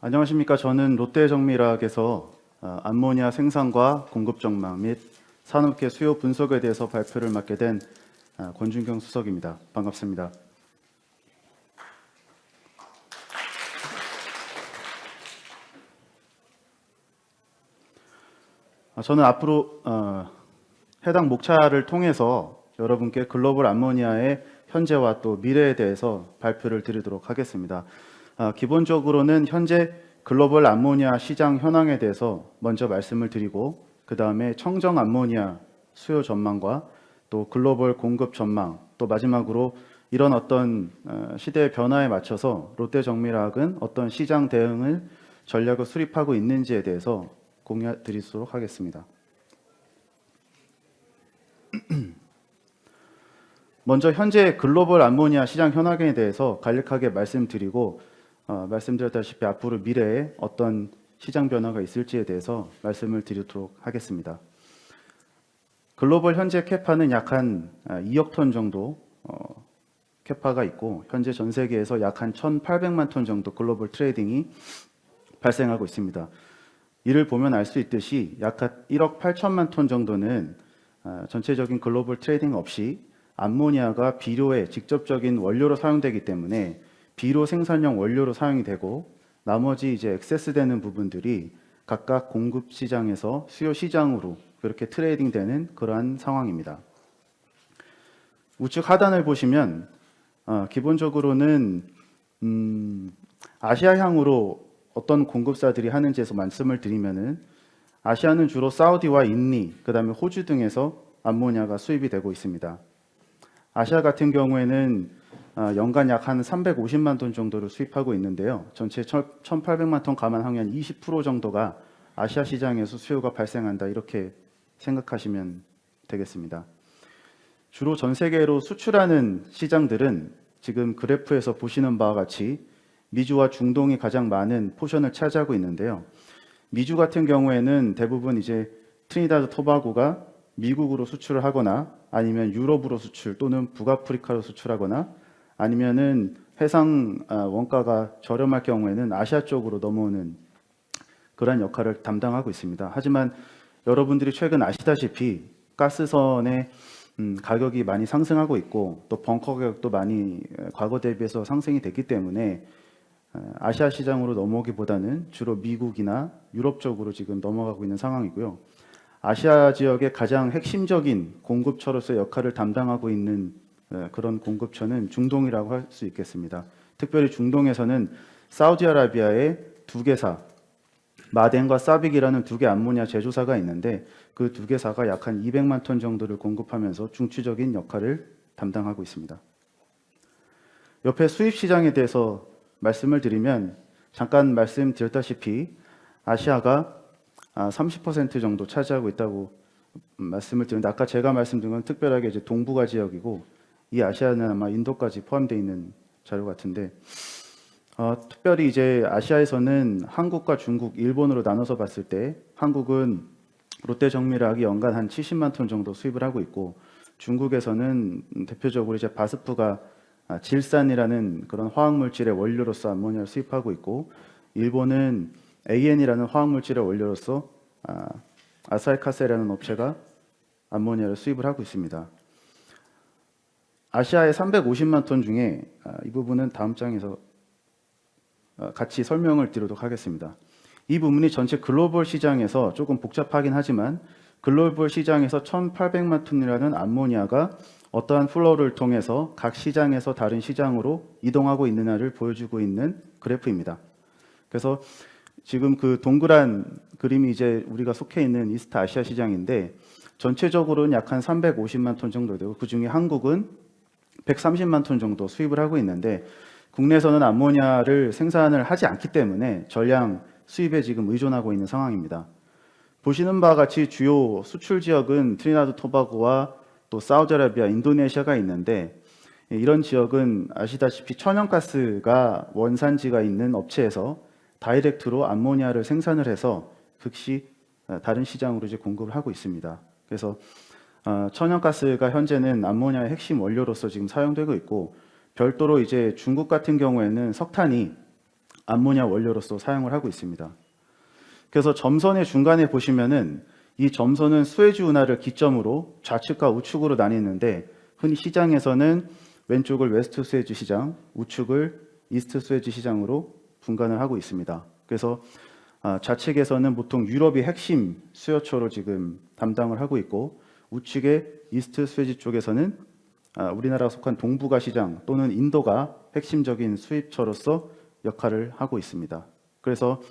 안녕하십니까. 저는 롯데정밀화학에서 암모니아 생산과 공급 전망 및 산업계 수요 분석에 대해서 발표를 맡게 된 권준경 수석입니다. 반갑습니다. 저는 앞으로 해당 목차를 통해서 여러분께 글로벌 암모니아의 현재와 또 미래에 대해서 발표를 드리도록 하겠습니다. 기본적으로는 현재 글로벌 암모니아 시장 현황에 대해서 먼저 말씀을 드리고, 그 다음에 청정 암모니아 수요 전망과 또 글로벌 공급 전망, 또 마지막으로 이런 어떤 시대의 변화에 맞춰서 롯데정밀화학은 어떤 시장 대응을 전략을 수립하고 있는지에 대해서 공유 드리도록 하겠습니다. 먼저 현재 글로벌 암모니아 시장 현황에 대해서 간략하게 말씀드리고, 말씀드렸다시피 앞으로 미래에 어떤 시장 변화가 있을지에 대해서 말씀을 드리도록 하겠습니다. 글로벌 현재 캐파는 약 한 2억 톤 정도 캐파가 있고, 현재 전 세계에서 약 한 1,800만 톤 정도 글로벌 트레이딩이 발생하고 있습니다. 이를 보면 알 수 있듯이 약 한 1억 8천만 톤 정도는 전체적인 글로벌 트레이딩 없이 암모니아가 비료의 직접적인 원료로 사용되기 때문에 비료 생산용 원료로 사용이 되고, 나머지 이제 액세스되는 부분들이 각각 공급 시장에서 수요 시장으로 그렇게 트레이딩 되는 그러한 상황입니다. 우측 하단을 보시면 기본적으로는 아시아향으로 어떤 공급사들이 하는지에서 말씀을 드리면은, 아시아는 주로 사우디와 인니, 그 다음에 호주 등에서 암모니아가 수입이 되고 있습니다. 아시아 같은 경우에는 연간 약 한 350만 톤 정도를 수입하고 있는데요. 전체 1,800만 톤 감안하면 20% 정도가 아시아 시장에서 수요가 발생한다, 이렇게 생각하시면 되겠습니다. 주로 전 세계로 수출하는 시장들은 지금 그래프에서 보시는 바와 같이 미주와 중동이 가장 많은 포션을 차지하고 있는데요. 미주 같은 경우에는 대부분 이제 트리니다드 토바고가 미국으로 수출을 하거나, 아니면 유럽으로 수출 또는 북아프리카로 수출하거나, 아니면은 해상 원가가 저렴할 경우에는 아시아 쪽으로 넘어오는 그러한 역할을 담당하고 있습니다. 하지만 여러분들이 최근 아시다시피 가스선의 가격이 많이 상승하고 있고, 또 벙커 가격도 많이 과거 대비해서 상승이 됐기 때문에 아시아 시장으로 넘어오기보다는 주로 미국이나 유럽 쪽으로 지금 넘어가고 있는 상황이고요. 아시아 지역의 가장 핵심적인 공급처로서의 역할을 담당하고 있는 그런 공급처는 중동이라고 할 수 있겠습니다. 특별히 중동에서는 사우디아라비아의 두 개사, 마덴과 사빅이라는 두 개 암모니아 제조사가 있는데, 그 두 개사가 약 한 200만 톤 정도를 공급하면서 중추적인 역할을 담당하고 있습니다. 옆에 수입 시장에 대해서 말씀을 드리면, 잠깐 말씀드렸다시피 아시아가 30% 정도 차지하고 있다고 말씀을 드렸는데, 아까 제가 말씀드린 건 특별하게 이제 동북아 지역이고, 이 아시아는 아마 인도까지 포함되어 있는 자료 같은데, 특별히 이제 아시아에서는 한국과 중국, 일본으로 나눠서 봤을 때 한국은 롯데정밀화학이 연간 한 70만 톤 정도 수입을 하고 있고, 중국에서는 대표적으로 이제 바스프가 질산이라는 그런 화학물질의 원료로서 암모니아를 수입하고 있고, 일본은 AN이라는 화학물질의 원료로서 아사히카세라는 업체가 암모니아를 수입을 하고 있습니다. 아시아의 350만 톤 중에 이 부분은 다음 장에서 같이 설명을 드리도록 하겠습니다. 이 부분이 전체 글로벌 시장에서 조금 복잡하긴 하지만, 글로벌 시장에서 1,800만 톤이라는 암모니아가 어떠한 플로우를 통해서 각 시장에서 다른 시장으로 이동하고 있느냐를 보여주고 있는 그래프입니다. 그래서 지금 그 동그란 그림이 이제 우리가 속해 있는 이스트 아시아 시장인데, 전체적으로는 약 한 350만 톤 정도 되고, 그 중에 한국은 130만 톤 정도 수입을 하고 있는데, 국내에서는 암모니아를 생산을 하지 않기 때문에 전량 수입에 지금 의존하고 있는 상황입니다. 보시는 바와 같이 주요 수출 지역은 트리니다드 토바고와 또 사우디아라비아, 인도네시아가 있는데, 이런 지역은 아시다시피 천연가스가 원산지가 있는 업체에서 다이렉트로 암모니아를 생산을 해서 즉시 다른 시장으로 이제 공급을 하고 있습니다. 그래서 천연가스가 현재는 암모니아의 핵심 원료로서 지금 사용되고 있고, 별도로 이제 중국 같은 경우에는 석탄이 암모니아 원료로서 사용을 하고 있습니다. 그래서 점선의 중간에 보시면은 이 점선은 수에즈 운하를 기점으로 좌측과 우측으로 나뉘는데, 흔히 시장에서는 왼쪽을 웨스트 수에즈 시장, 우측을 이스트 수에즈 시장으로 분간을 하고 있습니다. 그래서 좌측에서는 보통 유럽이 핵심 수요처로 지금 담당을 하고 있고, 우측의 이스트 수에즈 쪽에서는 우리나라가 속한 동북아 시장 또는 인도가 핵심적인 수입처로서 역할을 하고 있습니다. 그래서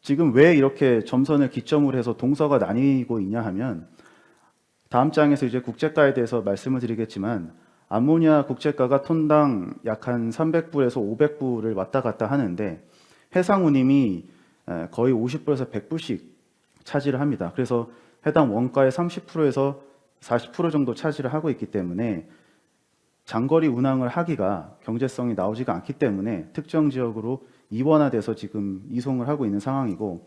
지금 왜 이렇게 점선을 기점으로 해서 동서가 나뉘고 있냐 하면, 다음 장에서 이제 국제가에 대해서 말씀을 드리겠지만, 암모니아 국제가가 톤당 약 한 300불에서 500불을 왔다 갔다 하는데, 해상 운임이 거의 50불에서 100불씩 차지를 합니다. 그래서 해당 원가의 30%에서 40% 정도 차지를 하고 있기 때문에 장거리 운항을 하기가 경제성이 나오지가 않기 때문에 특정 지역으로 이원화돼서 지금 이송을 하고 있는 상황이고,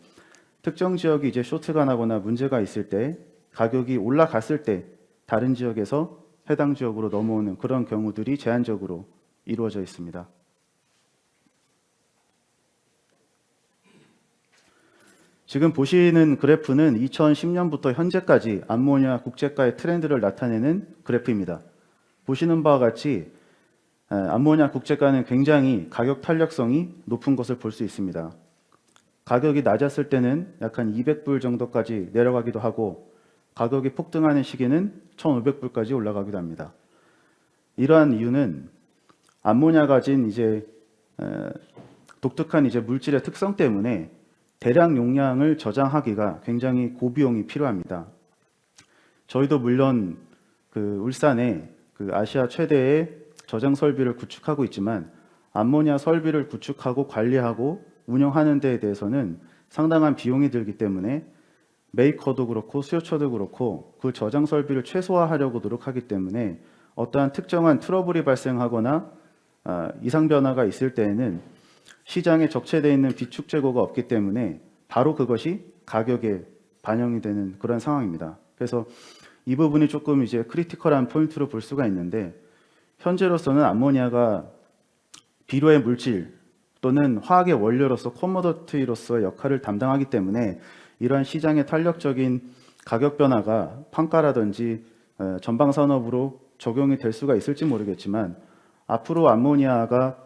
특정 지역이 이제 쇼트가 나거나 문제가 있을 때, 가격이 올라갔을 때 다른 지역에서 해당 지역으로 넘어오는 그런 경우들이 제한적으로 이루어져 있습니다. 지금 보시는 그래프는 2010년부터 현재까지 암모니아 국제가의 트렌드를 나타내는 그래프입니다. 보시는 바와 같이 암모니아 국제가는 굉장히 가격 탄력성이 높은 것을 볼 수 있습니다. 가격이 낮았을 때는 약 한 200불 정도까지 내려가기도 하고, 가격이 폭등하는 시기는 1,500불까지 올라가기도 합니다. 이러한 이유는 암모니아가 가진 이제 독특한 이제 물질의 특성 때문에 대량 용량을 저장하기가 굉장히 고비용이 필요합니다. 저희도 물론 울산에 아시아 최대의 저장 설비를 구축하고 있지만, 암모니아 설비를 구축하고 관리하고 운영하는 데에 대해서는 상당한 비용이 들기 때문에 메이커도 그렇고 수요처도 그렇고 그 저장 설비를 최소화하려고 노력하기 때문에, 어떠한 특정한 트러블이 발생하거나 이상 변화가 있을 때에는 시장에 적체되어 있는 비축 재고가 없기 때문에 바로 그것이 가격에 반영이 되는 그런 상황입니다. 그래서 이 부분이 조금 이제 크리티컬한 포인트로 볼 수가 있는데, 현재로서는 암모니아가 비료의 물질 또는 화학의 원료로서 커머더티로서의 역할을 담당하기 때문에, 이러한 시장의 탄력적인 가격 변화가 판가라든지 전방 산업으로 적용이 될 수가 있을지 모르겠지만, 앞으로 암모니아가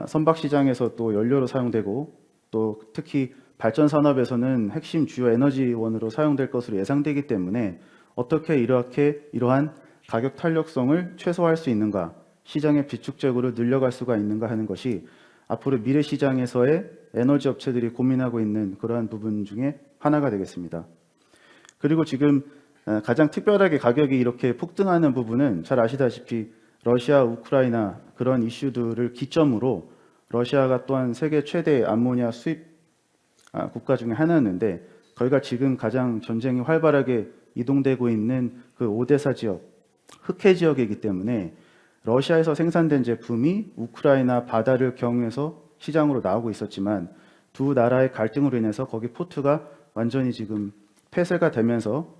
선박 시장에서 또 연료로 사용되고, 또 특히 발전 산업에서는 핵심 주요 에너지원으로 사용될 것으로 예상되기 때문에, 어떻게 이러한 가격 탄력성을 최소화할 수 있는가, 시장의 비축 재고를 늘려갈 수가 있는가 하는 것이 앞으로 미래 시장에서의 에너지 업체들이 고민하고 있는 그러한 부분 중에 하나가 되겠습니다. 그리고 지금 가장 특별하게 가격이 이렇게 폭등하는 부분은 잘 아시다시피 러시아, 우크라이나 그런 이슈들을 기점으로, 러시아가 또한 세계 최대 암모니아 수입 국가 중에 하나였는데, 거기가 지금 가장 전쟁이 활발하게 이동되고 있는 그 오데사 지역, 흑해 지역이기 때문에 러시아에서 생산된 제품이 우크라이나 바다를 경유해서 시장으로 나오고 있었지만, 두 나라의 갈등으로 인해서 거기 포트가 완전히 지금 폐쇄가 되면서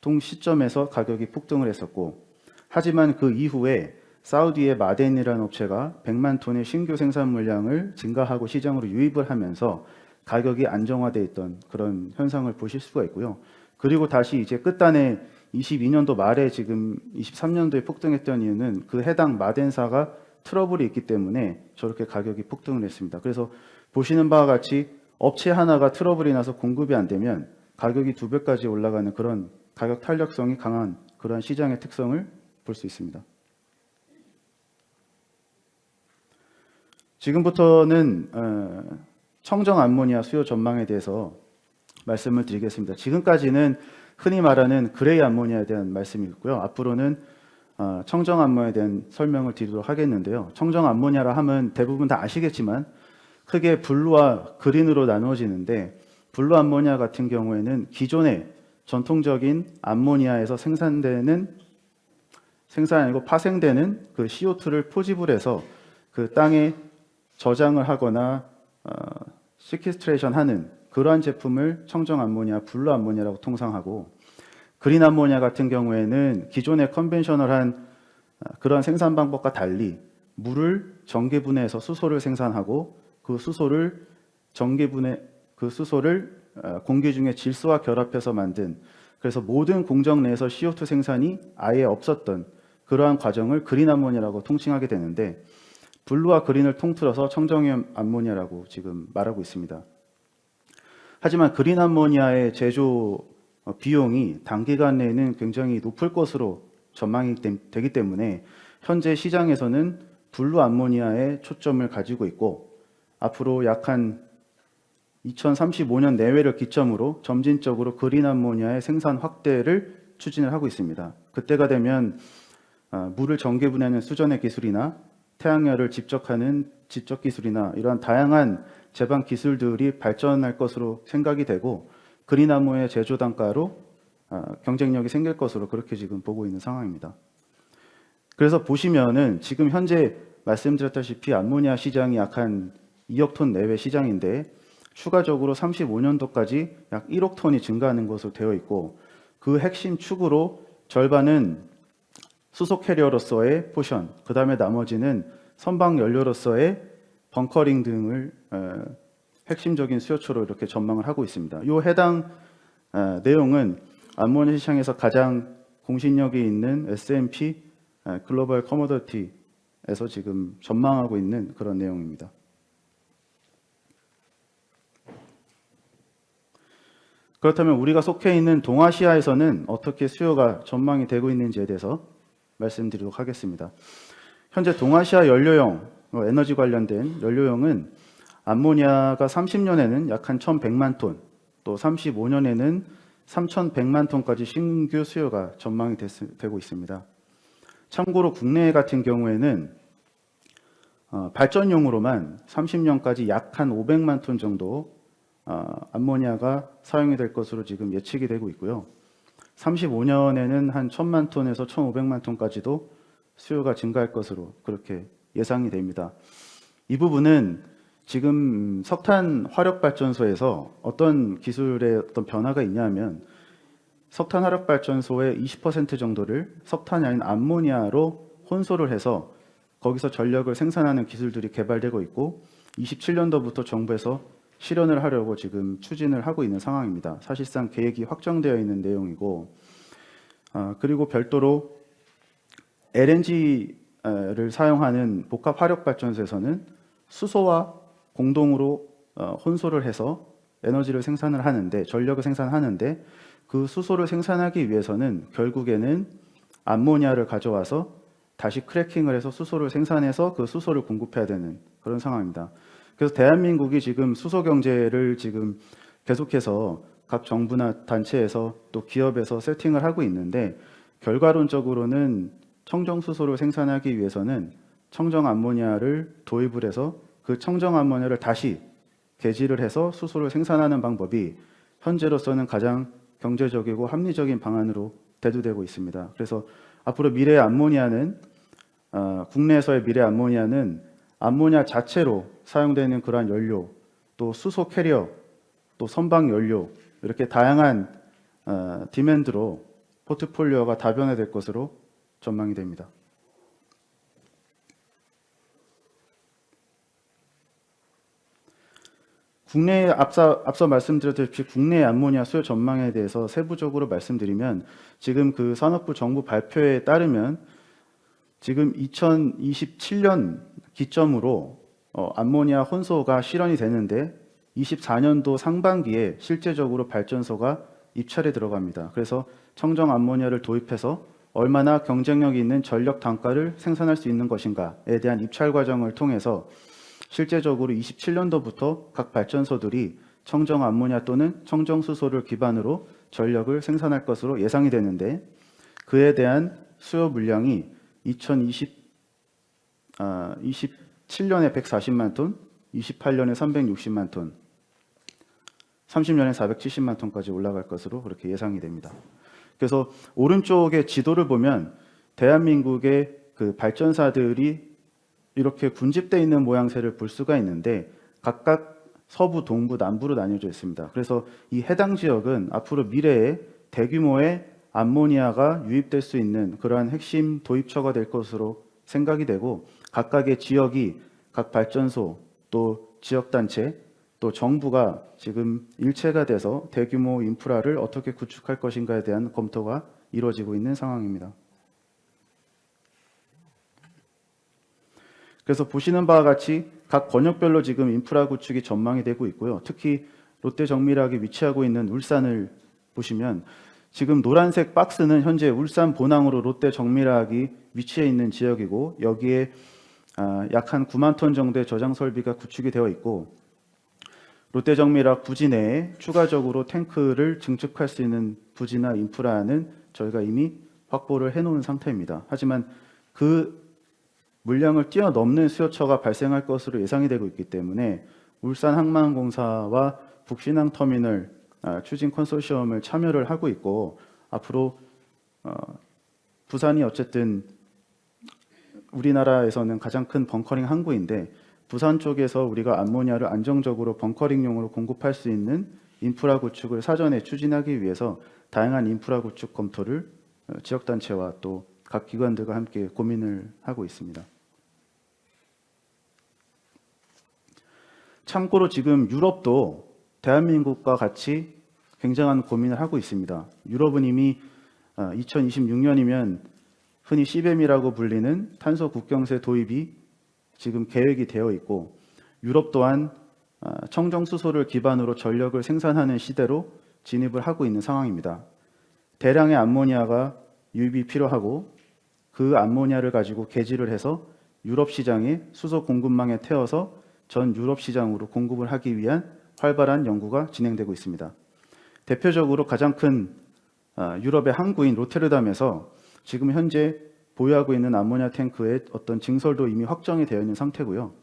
동 시점에서 가격이 폭등을 했었고, 하지만 그 이후에 사우디의 마덴이라는 업체가 100만 톤의 신규 생산 물량을 증가하고 시장으로 유입을 하면서 가격이 안정화되어 있던 그런 현상을 보실 수가 있고요. 그리고 다시 이제 끝단에 22년도 말에 지금 23년도에 폭등했던 이유는 그 해당 마덴사가 트러블이 있기 때문에 저렇게 가격이 폭등을 했습니다. 그래서 보시는 바와 같이 업체 하나가 트러블이 나서 공급이 안 되면 가격이 2배까지 올라가는 그런 가격 탄력성이 강한 그런 시장의 특성을 볼 수 있습니다. 지금부터는 청정 암모니아 수요 전망에 대해서 말씀을 드리겠습니다. 지금까지는 흔히 말하는 그레이 암모니아에 대한 말씀이었고요. 앞으로는 청정 암모니아에 대한 설명을 드리도록 하겠는데요. 청정 암모니아라 하면 대부분 다 아시겠지만 크게 블루와 그린으로 나누어지는데, 블루 암모니아 같은 경우에는 기존의 전통적인 암모니아에서 생산 아니고 파생되는 그 CO2를 포집을 해서 그 땅에 저장을 하거나 시퀴스트레이션 하는 그러한 제품을 청정 암모니아, 블루 암모니아라고 통상하고, 그린 암모니아 같은 경우에는 기존의 컨벤셔널한 그런 생산 방법과 달리 물을 전기분해해서 수소를 생산하고 그 수소를 공기 중에 질소와 결합해서 만든, 그래서 모든 공정 내에서 CO2 생산이 아예 없었던 그러한 과정을 그린 암모니아라고 통칭하게 되는데, 블루와 그린을 통틀어서 청정염 암모니아라고 지금 말하고 있습니다. 하지만 그린 암모니아의 제조 비용이 단기간 내에는 굉장히 높을 것으로 전망이 되기 때문에 현재 시장에서는 블루 암모니아에 초점을 가지고 있고, 앞으로 약 한 2035년 내외를 기점으로 점진적으로 그린 암모니아의 생산 확대를 추진을 하고 있습니다. 그때가 되면 물을 전기 분해하는 수전의 기술이나 태양열을 집적하는 집적 기술이나 이러한 다양한 제반 기술들이 발전할 것으로 생각이 되고, 그린 암모니아 제조 단가로 경쟁력이 생길 것으로 그렇게 지금 보고 있는 상황입니다. 그래서 보시면은 지금 현재 말씀드렸다시피 암모니아 시장이 약 한 2억 톤 내외 시장인데, 추가적으로 35년도까지 약 1억 톤이 증가하는 것으로 되어 있고, 그 핵심 축으로 절반은 수소 캐리어로서의 포션, 그 다음에 나머지는 선박 연료로서의 벙커링 등을 핵심적인 수요처로 이렇게 전망을 하고 있습니다. 이 해당 내용은 암모니아 시장에서 가장 공신력이 있는 S&P 글로벌 커머더티에서 지금 전망하고 있는 그런 내용입니다. 그렇다면 우리가 속해 있는 동아시아에서는 어떻게 수요가 전망이 되고 있는지에 대해서 말씀드리도록 하겠습니다. 현재 동아시아 연료용, 에너지 관련된 연료용은 암모니아가 30년에는 약 한 1,100만 톤, 또 35년에는 3,100만 톤까지 신규 수요가 전망이 되고 있습니다. 참고로 국내 같은 경우에는 발전용으로만 30년까지 약 한 500만 톤 정도 암모니아가 사용이 될 것으로 지금 예측이 되고 있고요. 35년에는 한 1,000만 톤에서 1,500만 톤까지도 수요가 증가할 것으로 그렇게 예상이 됩니다. 이 부분은 지금 석탄 화력 발전소에서 어떤 기술의 어떤 변화가 있냐면, 석탄 화력 발전소의 20% 정도를 석탄이 아닌 암모니아로 혼소를 해서 거기서 전력을 생산하는 기술들이 개발되고 있고, 27년도부터 정부에서 실현을 하려고 지금 추진을 하고 있는 상황입니다. 사실상 계획이 확정되어 있는 내용이고, 그리고 별도로 LNG를 사용하는 복합 화력 발전소에서는 수소와 공동으로 혼소를 해서 에너지를 생산을 하는데, 전력을 생산하는데, 그 수소를 생산하기 위해서는 결국에는 암모니아를 가져와서 다시 크래킹을 해서 수소를 생산해서 그 수소를 공급해야 되는 그런 상황입니다. 그래서 대한민국이 지금 수소 경제를 지금 계속해서 각 정부나 단체에서 또 기업에서 세팅을 하고 있는데, 결과론적으로는 청정 수소를 생산하기 위해서는 청정 암모니아를 도입을 해서 그 청정 암모니아를 다시 개지를 해서 수소를 생산하는 방법이 현재로서는 가장 경제적이고 합리적인 방안으로 대두되고 있습니다. 그래서 앞으로 미래의 암모니아는 국내에서의 미래 암모니아는 암모니아 자체로 사용되는 그러한 연료, 또 수소 캐리어, 또 선박 연료, 이렇게 다양한 디맨드로 포트폴리오가 다변화될 것으로 전망이 됩니다. 국내에 앞서 말씀드렸듯이 국내 암모니아 수요 전망에 대해서 세부적으로 말씀드리면, 지금 그 산업부 정부 발표에 따르면 지금 2027년 기점으로 암모니아 혼소가 실현이 되는데, 24년도 상반기에 실제적으로 발전소가 입찰에 들어갑니다. 그래서 청정 암모니아를 도입해서 얼마나 경쟁력 있는 전력 단가를 생산할 수 있는 것인가에 대한 입찰 과정을 통해서 실제적으로 27년도부터 각 발전소들이 청정 암모니아 또는 청정 수소를 기반으로 전력을 생산할 것으로 예상이 되는데, 그에 대한 수요 물량이 27년에 140만 톤, 28년에 360만 톤, 30년에 470만 톤까지 올라갈 것으로 그렇게 예상이 됩니다. 그래서 오른쪽의 지도를 보면 대한민국의 그 발전사들이 이렇게 군집되어 있는 모양새를 볼 수가 있는데, 각각 서부, 동부, 남부로 나뉘어져 있습니다. 그래서 이 해당 지역은 앞으로 미래에 대규모의 암모니아가 유입될 수 있는 그러한 핵심 도입처가 될 것으로 생각이 되고, 각각의 지역이 각 발전소 또 지역단체 또 정부가 지금 일체가 돼서 대규모 인프라를 어떻게 구축할 것인가에 대한 검토가 이루어지고 있는 상황입니다. 그래서 보시는 바와 같이 각 권역별로 지금 인프라 구축이 전망이 되고 있고요. 특히 롯데정밀화학이 위치하고 있는 울산을 보시면 지금 노란색 박스는 현재 울산 본항으로 롯데정밀화학이 위치해 있는 지역이고 여기에 약 한 9만 톤 정도의 저장 설비가 구축이 되어 있고 롯데정밀화학 부지 내에 추가적으로 탱크를 증축할 수 있는 부지나 인프라는 저희가 이미 확보를 해놓은 상태입니다. 하지만 그 물량을 뛰어넘는 수요처가 발생할 것으로 예상이 되고 있기 때문에 울산항만공사와 북신항터미널 추진 컨소시엄을 참여를 하고 있고 앞으로 부산이 어쨌든 우리나라에서는 가장 큰 벙커링 항구인데 부산 쪽에서 우리가 암모니아를 안정적으로 벙커링용으로 공급할 수 있는 인프라 구축을 사전에 추진하기 위해서 다양한 인프라 구축 검토를 지역단체와 또 각 기관들과 함께 고민을 하고 있습니다. 참고로 지금 유럽도 대한민국과 같이 굉장한 고민을 하고 있습니다. 유럽은 이미 2026년이면 흔히 CBAM이라고 불리는 탄소 국경세 도입이 지금 계획이 되어 있고 유럽 또한 청정수소를 기반으로 전력을 생산하는 시대로 진입을 하고 있는 상황입니다. 대량의 암모니아가 유입이 필요하고 그 암모니아를 가지고 개지를 해서 유럽 시장에 수소 공급망에 태워서 전 유럽 시장으로 공급을 하기 위한 활발한 연구가 진행되고 있습니다. 대표적으로 가장 큰 유럽의 항구인 로테르담에서 지금 현재 보유하고 있는 암모니아 탱크의 어떤 증설도 이미 확정이 되어 있는 상태고요.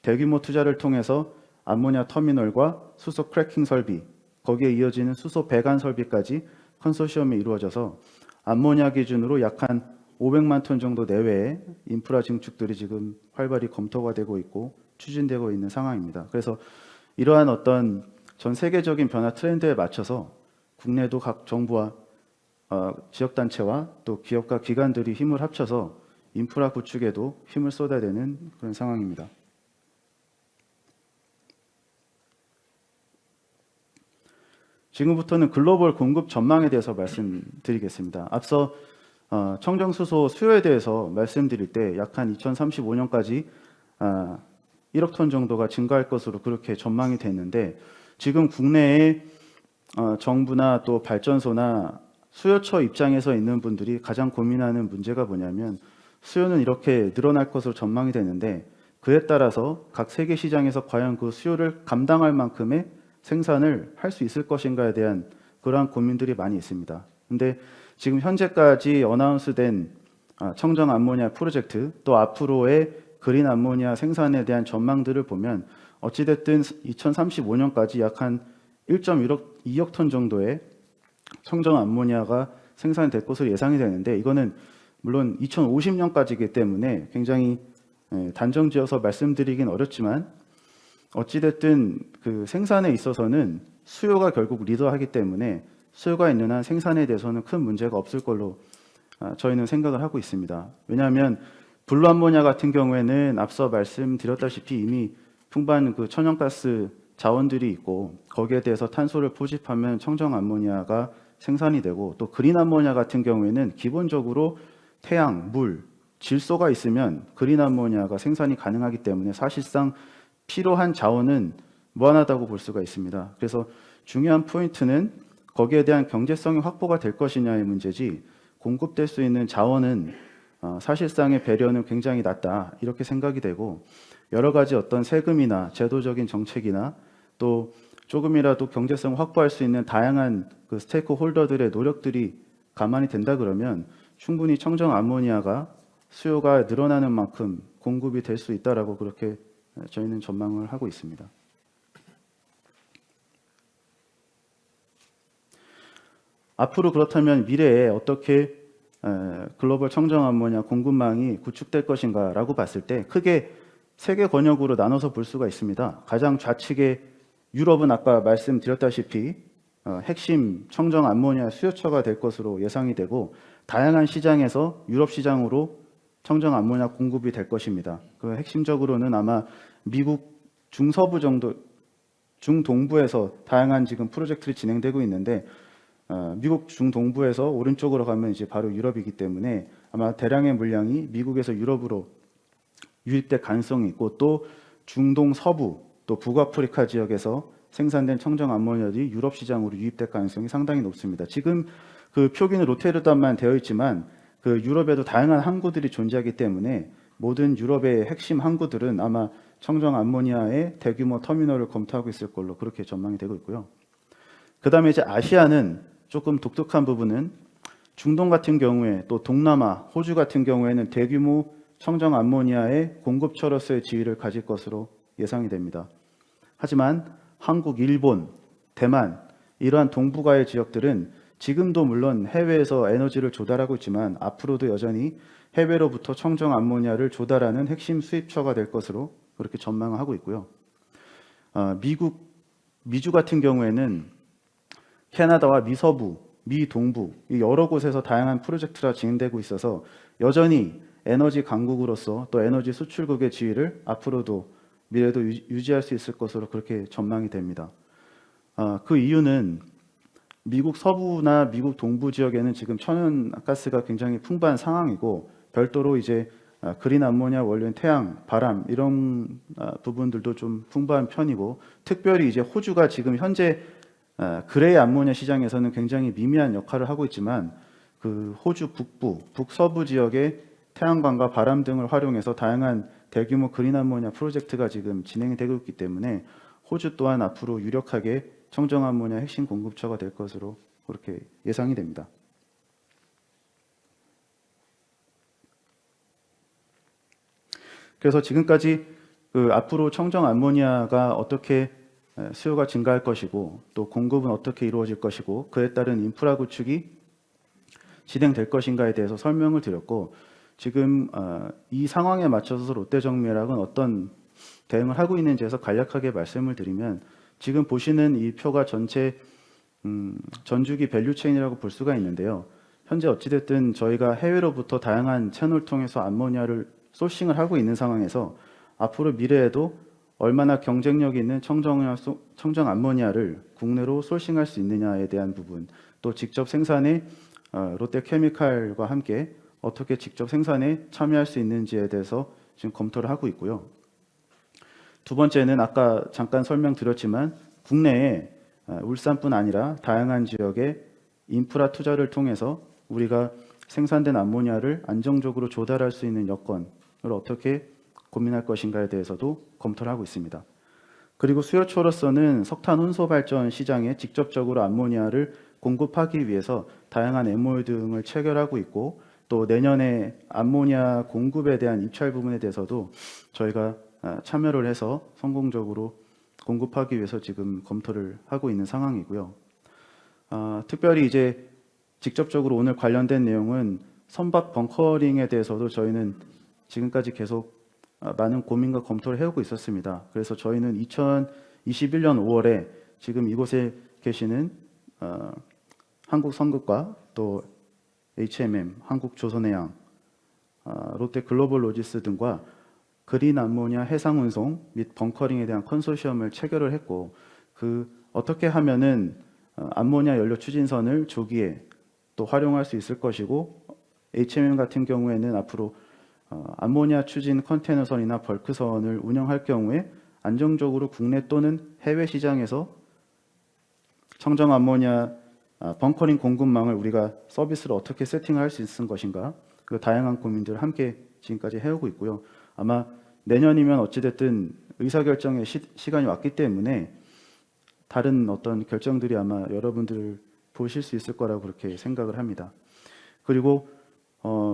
대규모 투자를 통해서 암모니아 터미널과 수소 크래킹 설비, 거기에 이어지는 수소 배관 설비까지 컨소시엄이 이루어져서 암모니아 기준으로 약 한 500만 톤 정도 내외의 인프라 증축들이 지금 활발히 검토가 되고 있고 추진되고 있는 상황입니다. 그래서 이러한 어떤 전 세계적인 변화 트렌드에 맞춰서 국내도 각 정부와 지역단체와 또 기업과 기관들이 힘을 합쳐서 인프라 구축에도 힘을 쏟아야 되는 그런 상황입니다. 지금부터는 글로벌 공급 전망에 대해서 말씀드리겠습니다. 앞서 청정수소 수요에 대해서 말씀드릴 때 약 한 2035년까지 1억 톤 정도가 증가할 것으로 그렇게 전망이 됐는데 지금 국내에 정부나 또 발전소나 수요처 입장에서 있는 분들이 가장 고민하는 문제가 뭐냐면 수요는 이렇게 늘어날 것으로 전망이 되는데 그에 따라서 각 세계 시장에서 과연 그 수요를 감당할 만큼의 생산을 할 수 있을 것인가에 대한 그러한 고민들이 많이 있습니다. 근데 지금 현재까지 어나운스된 청정 암모니아 프로젝트 또 앞으로의 그린 암모니아 생산에 대한 전망들을 보면 어찌됐든 2035년까지 약 한 1.2억 톤 정도의 청정 암모니아가 생산될 것으로 예상이 되는데 이거는 물론 2050년까지이기 때문에 굉장히 단정지어서 말씀드리긴 어렵지만 어찌됐든 그 생산에 있어서는 수요가 결국 리더하기 때문에 수요가 있는 한 생산에 대해서는 큰 문제가 없을 걸로 저희는 생각을 하고 있습니다. 왜냐하면 블루 암모니아 같은 경우에는 앞서 말씀드렸다시피 이미 풍부한 그 천연가스 자원들이 있고 거기에 대해서 탄소를 포집하면 청정 암모니아가 생산이 되고 또 그린 암모니아 같은 경우에는 기본적으로 태양, 물, 질소가 있으면 그린 암모니아가 생산이 가능하기 때문에 사실상 필요한 자원은 무한하다고 볼 수가 있습니다. 그래서 중요한 포인트는 거기에 대한 경제성이 확보가 될 것이냐의 문제지 공급될 수 있는 자원은 사실상의 배려는 굉장히 낮다 이렇게 생각이 되고 여러 가지 어떤 세금이나 제도적인 정책이나 또 조금이라도 경제성을 확보할 수 있는 다양한 그 스테이크 홀더들의 노력들이 가만히 된다 그러면 충분히 청정 암모니아가 수요가 늘어나는 만큼 공급이 될 수 있다라고 그렇게 저희는 전망을 하고 있습니다. 앞으로 그렇다면 미래에 어떻게 글로벌 청정 암모니아 공급망이 구축될 것인가라고 봤을 때 크게 세 개 권역으로 나눠서 볼 수가 있습니다. 가장 좌측에 유럽은 아까 말씀드렸다시피 핵심 청정 암모니아 수요처가 될 것으로 예상이 되고 다양한 시장에서 유럽 시장으로 청정 암모니아 공급이 될 것입니다. 그 핵심적으로는 아마 미국 중서부 정도, 중동부에서 다양한 지금 프로젝트들이 진행되고 있는데 미국 중동부에서 오른쪽으로 가면 이제 바로 유럽이기 때문에 아마 대량의 물량이 미국에서 유럽으로 유입될 가능성이 있고 또 중동 서부 또 북아프리카 지역에서 생산된 청정 암모니아들이 유럽 시장으로 유입될 가능성이 상당히 높습니다. 지금 그 표기는 로테르담만 되어 있지만 그 유럽에도 다양한 항구들이 존재하기 때문에 모든 유럽의 핵심 항구들은 아마 청정 암모니아의 대규모 터미널을 검토하고 있을 걸로 그렇게 전망이 되고 있고요. 그 다음에 이제 아시아는 조금 독특한 부분은 중동 같은 경우에 또 동남아, 호주 같은 경우에는 대규모 청정 암모니아의 공급처로서의 지위를 가질 것으로 예상이 됩니다. 하지만 한국, 일본, 대만 이러한 동북아의 지역들은 지금도 물론 해외에서 에너지를 조달하고 있지만 앞으로도 여전히 해외로부터 청정 암모니아를 조달하는 핵심 수입처가 될 것으로 그렇게 전망하고 있고요. 미주 같은 경우에는 캐나다와 미서부, 미동부 이 여러 곳에서 다양한 프로젝트가 진행되고 있어서 여전히 에너지 강국으로서 또 에너지 수출국의 지위를 앞으로도 미래도 유지할 수 있을 것으로 그렇게 전망이 됩니다. 그 이유는 미국 서부나 미국 동부 지역에는 지금 천연가스가 굉장히 풍부한 상황이고 별도로 이제 그린 암모니아 원료인 태양, 바람 이런 부분들도 좀 풍부한 편이고 특별히 이제 호주가 지금 현재 그레이 암모니아 시장에서는 굉장히 미미한 역할을 하고 있지만 그 호주 북부, 북서부 지역의 태양광과 바람 등을 활용해서 다양한 대규모 그린 암모니아 프로젝트가 지금 진행이 되고 있기 때문에 호주 또한 앞으로 유력하게 청정 암모니아 핵심 공급처가 될 것으로 그렇게 예상이 됩니다. 그래서 지금까지 그 앞으로 청정 암모니아가 어떻게 수요가 증가할 것이고 또 공급은 어떻게 이루어질 것이고 그에 따른 인프라 구축이 진행될 것인가에 대해서 설명을 드렸고 지금 이 상황에 맞춰서 롯데정밀학은 어떤 대응을 하고 있는지에서 간략하게 말씀을 드리면 지금 보시는 이 표가 전체 전주기 밸류체인이라고 볼 수가 있는데요. 현재 어찌됐든 저희가 해외로부터 다양한 채널을 통해서 암모니아를 소싱을 하고 있는 상황에서 앞으로 미래에도 얼마나 경쟁력 있는 청정 암모니아를 국내로 소싱할 수 있느냐에 대한 부분 또 직접 생산에 롯데케미칼과 함께 어떻게 직접 생산에 참여할 수 있는지에 대해서 지금 검토를 하고 있고요. 두 번째는 아까 잠깐 설명드렸지만 국내에 울산뿐 아니라 다양한 지역의 인프라 투자를 통해서 우리가 생산된 암모니아를 안정적으로 조달할 수 있는 여건을 어떻게 고민할 것인가에 대해서도 검토를 하고 있습니다. 그리고 수요처로서는 석탄 혼소 발전 시장에 직접적으로 암모니아를 공급하기 위해서 다양한 MOU 등을 체결하고 있고 또 내년에 암모니아 공급에 대한 입찰 부분에 대해서도 저희가 참여를 해서 성공적으로 공급하기 위해서 지금 검토를 하고 있는 상황이고요. 특별히 이제 직접적으로 오늘 관련된 내용은 선박 벙커링에 대해서도 저희는 지금까지 계속 많은 고민과 검토를 해오고 있었습니다. 그래서 저희는 2021년 5월에 지금 이곳에 계시는 한국성급과 또 HMM, 한국조선해양, 롯데글로벌로지스 등과 그린 암모니아 해상 운송 및 벙커링에 대한 컨소시엄을 체결을 했고 그 어떻게 하면은 암모니아 연료 추진선을 조기에 또 활용할 수 있을 것이고 HMM 같은 경우에는 앞으로 암모니아 추진 컨테이너선이나 벌크선을 운영할 경우에 안정적으로 국내 또는 해외 시장에서 청정 암모니아 벙커링 공급망을 우리가 서비스를 어떻게 세팅할 수 있을 것인가 그 다양한 고민들을 함께 지금까지 해오고 있고요. 아마 내년이면 어찌됐든 의사결정의 시간이 왔기 때문에 다른 어떤 결정들이 아마 여러분들 보실 수 있을 거라고 그렇게 생각을 합니다. 그리고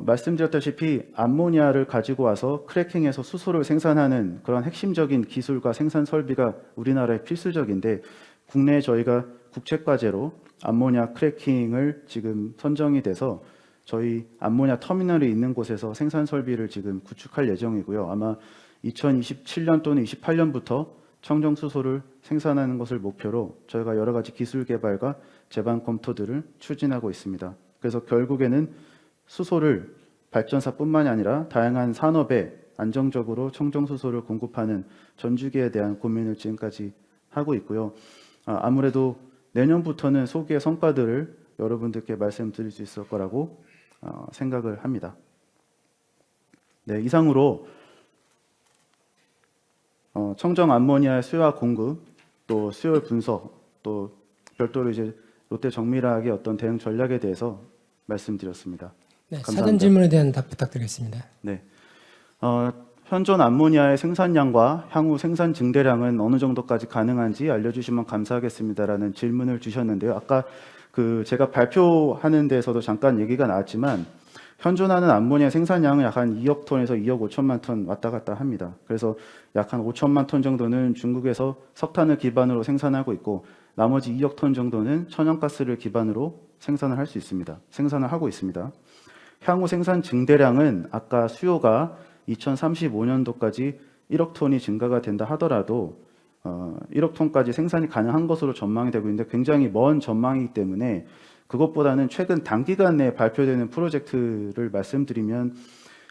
말씀드렸다시피 암모니아를 가지고 와서 크래킹해서 수소를 생산하는 그런 핵심적인 기술과 생산 설비가 우리나라에 필수적인데 국내에 저희가 국책과제로 암모니아 크래킹을 지금 선정이 돼서 저희 암모니아 터미널이 있는 곳에서 생산 설비를 지금 구축할 예정이고요. 아마 2027년 또는 28년부터 청정 수소를 생산하는 것을 목표로 저희가 여러 가지 기술 개발과 제반 검토들을 추진하고 있습니다. 그래서 결국에는 수소를 발전사뿐만이 아니라 다양한 산업에 안정적으로 청정수소를 공급하는 전주기에 대한 고민을 지금까지 하고 있고요. 아무래도 내년부터는 소기의 성과들을 여러분들께 말씀드릴 수 있을 거라고 생각을 합니다. 네, 이상으로 청정 암모니아의 수요와 공급, 또 수요 분석, 또 별도로 이제 롯데 정밀화학의 어떤 대응 전략에 대해서 말씀드렸습니다. 네, 감사합니다. 사전 질문에 대한 답 부탁드리겠습니다. 네. 현존 암모니아의 생산량과 향후 생산 증대량은 어느 정도까지 가능한지 알려주시면 감사하겠습니다라는 질문을 주셨는데요. 아까 제가 발표하는 데서도 잠깐 얘기가 나왔지만 현존하는 암모니아 생산량은 약 한 2억 톤에서 2억 5천만 톤 왔다 갔다 합니다. 그래서 약 한 5천만 톤 정도는 중국에서 석탄을 기반으로 생산하고 있고 나머지 2억 톤 정도는 천연가스를 기반으로 생산을 할 수 있습니다. 생산을 하고 있습니다. 향후 생산 증대량은 아까 수요가 2035년도까지 1억 톤이 증가가 된다 하더라도 1억 톤까지 생산이 가능한 것으로 전망이 되고 있는데 굉장히 먼 전망이기 때문에 그것보다는 최근 단기간 내에 발표되는 프로젝트를 말씀드리면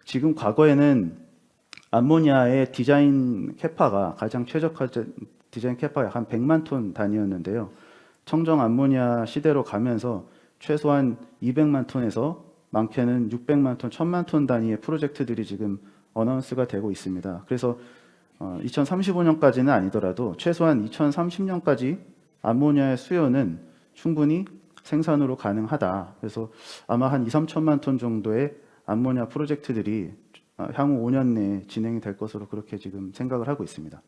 지금 과거에는 암모니아의 디자인 캐파가 가장 최적화된 디자인 캐파가 약 한 100만 톤 단위였는데요. 청정 암모니아 시대로 가면서 최소한 200만 톤에서 많게는 600만 톤, 1000만 톤 단위의 프로젝트들이 지금 어나운스가 되고 있습니다. 그래서 2035년까지는 아니더라도 최소한 2030년까지 암모니아의 수요는 충분히 생산으로 가능하다. 그래서 아마 한 2, 3천만 톤 정도의 암모니아 프로젝트들이 향후 5년 내에 진행이 될 것으로 그렇게 지금 생각을 하고 있습니다.